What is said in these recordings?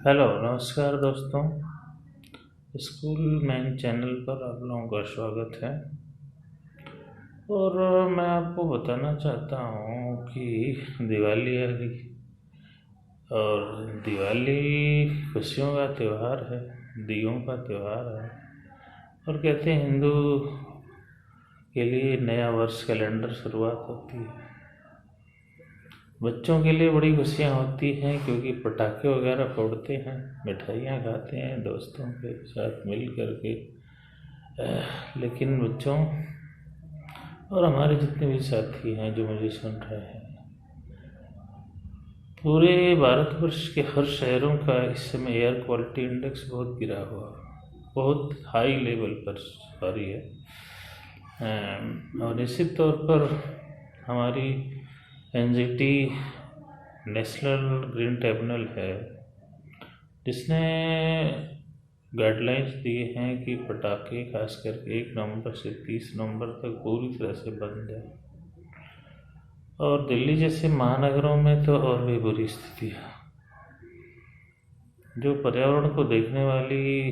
Hello, नमस्कार दोस्तों। School man channel पर आप लोगों का स्वागत है। और मैं आपको बताना चाहता हूँ कि दिवाली आ गई और दिवाली खुशियों का त्यौहार है, दियों का त्यौहार है। और कहते हैं हिंदू के लिए नया वर्ष कैलेंडर शुरुआत होती है। बच्चों के लिए बड़ी खुशियाँ होती हैं क्योंकि पटाखे वगैरह फोड़ते हैं, मिठाइयाँ खाते हैं दोस्तों के साथ मिल कर के। लेकिन बच्चों और हमारे जितने भी साथी हैं जो मुझे सुन रहे हैं, पूरे भारतवर्ष के हर शहरों का इस समय एयर क्वालिटी इंडेक्स बहुत गिरा हुआ, बहुत हाई लेवल पर सॉरी है। और निश्चित तौर पर हमारी एनजीटी नेशनल ग्रीन ट्रिब्यूनल है जिसने गाइडलाइंस दिए हैं कि पटाखे खास करके 1 नवंबर से 30 नवंबर तक पूरी तरह से बंद है। और दिल्ली जैसे महानगरों में तो और भी बुरी स्थिति है। जो पर्यावरण को देखने वाली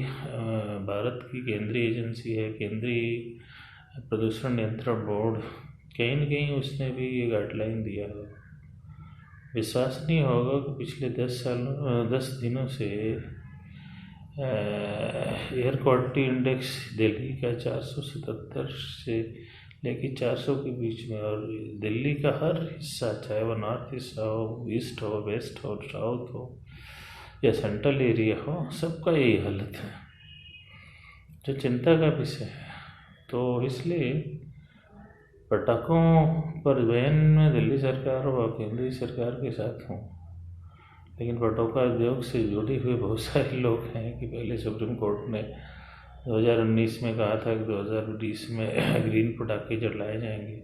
भारत की केंद्रीय एजेंसी है, केंद्रीय प्रदूषण नियंत्रण बोर्ड, कहीं न कहीं उसने भी ये गाइडलाइन दिया है। विश्वास नहीं होगा कि पिछले 10 दिनों से एयर क्वालिटी इंडेक्स दिल्ली का 477 से लेके 400 के बीच में, और दिल्ली का हर हिस्सा, चाहे वो नॉर्थ हिस्सा हो, ईस्ट हो, वेस्ट हो, साउथ हो या सेंट्रल एरिया हो, सबका यही हालत है, जो चिंता का विषय है। तो इसलिए पटाखों पर बैन में दिल्ली सरकार और केंद्रीय सरकार के साथ हूँ। लेकिन पटाखा उद्योग से जुड़े हुए बहुत सारे लोग हैं कि पहले सुप्रीम कोर्ट ने 2019 में कहा था कि 2020 में ग्रीन पटाखे जलाए जाएंगे,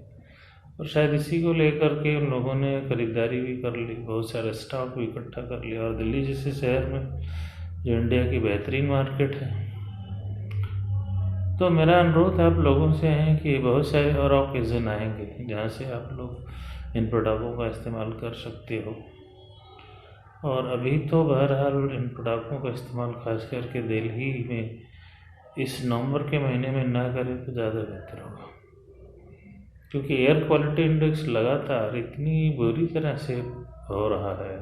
और शायद इसी को लेकर के उन लोगों ने खरीदारी भी कर ली, बहुत सारा स्टॉक भी इकट्ठा कर लिया। और दिल्ली जैसे शहर में, जो इंडिया की बेहतरीन मार्केट है, तो मेरा अनुरोध आप लोगों से है कि बहुत सारे और ओकेज़न आएंगे जहाँ से आप लोग इन पटाखों का इस्तेमाल कर सकते हो। और अभी तो बहरहाल इन पटाखों का इस्तेमाल खास करके दिल्ली में इस नवंबर के महीने में ना करें तो ज़्यादा बेहतर होगा, क्योंकि एयर क्वालिटी इंडेक्स लगातार इतनी बुरी तरह से हो रहा है।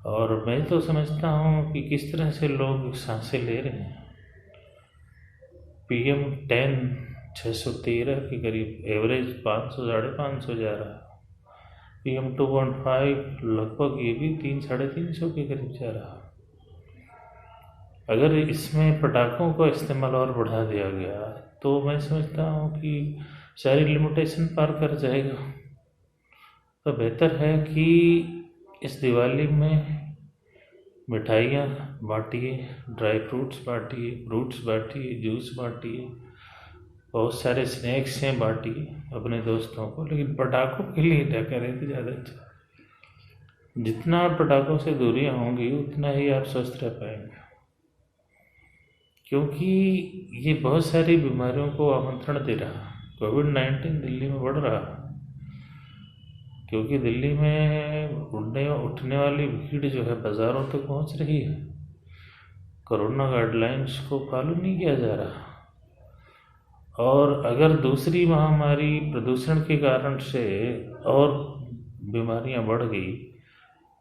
और मैं तो समझता हूँ कि किस तरह से लोग सांसें ले रहे हैं। PM10 613 के करीब, एवरेज 500 550 जा रहा है। PM2.5 लगभग ये भी 300-350 के करीब जा रहा है। अगर इसमें पटाखों का इस्तेमाल और बढ़ा दिया गया तो मैं समझता हूँ कि सारी लिमिटेशन पार कर जाएगा। तो बेहतर है कि इस दिवाली में मिठाइयाँ बांटिए, ड्राई फ्रूट्स बांटिए, फ्रूट्स बांटिए, जूस बांटिए, बहुत सारे स्नैक्स हैं बांटिए अपने दोस्तों को, लेकिन पटाखों के लिए क्या करें तो ज़्यादा अच्छा। जितना पटाखों से दूरियां होंगी उतना ही आप स्वस्थ रह पाएंगे, क्योंकि ये बहुत सारी बीमारियों को आमंत्रण दे रहा। कोविड-19 दिल्ली में बढ़ रहा, क्योंकि दिल्ली में उठने वाली भीड़ जो है बाज़ारों तक पहुंच रही है। कोरोना गाइडलाइंस को फॉलो नहीं किया जा रहा, और अगर दूसरी महामारी प्रदूषण के कारण से और बीमारियां बढ़ गई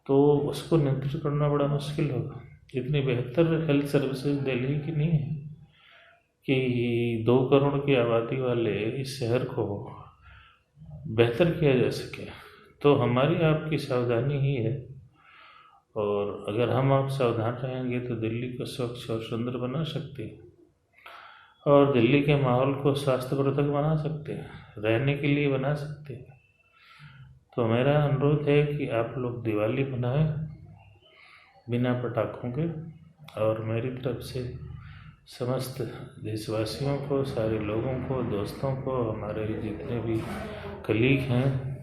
तो उसको नियंत्रित करना बड़ा मुश्किल होगा। इतनी बेहतर हेल्थ सर्विसेज दिल्ली की नहीं है कि 2 करोड़ की आबादी वाले इस शहर को बेहतर किया जा सके। तो हमारी आपकी सावधानी ही है, और अगर हम आप सावधान रहेंगे तो दिल्ली को स्वच्छ और सुंदर बना सकते हैं, और दिल्ली के माहौल को स्वास्थ्यवर्धक बना सकते हैं, रहने के लिए बना सकते हैं। तो मेरा अनुरोध है कि आप लोग दिवाली मनाएं बिना पटाखों के। और मेरी तरफ से समस्त देशवासियों को, सारे लोगों को, दोस्तों को, हमारे जितने भी कलीग हैं,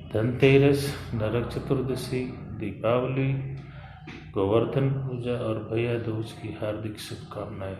धनतेरस, नरक चतुर्दशी, दीपावली, गोवर्धन पूजा और भैया दूज की हार्दिक शुभकामनाएं।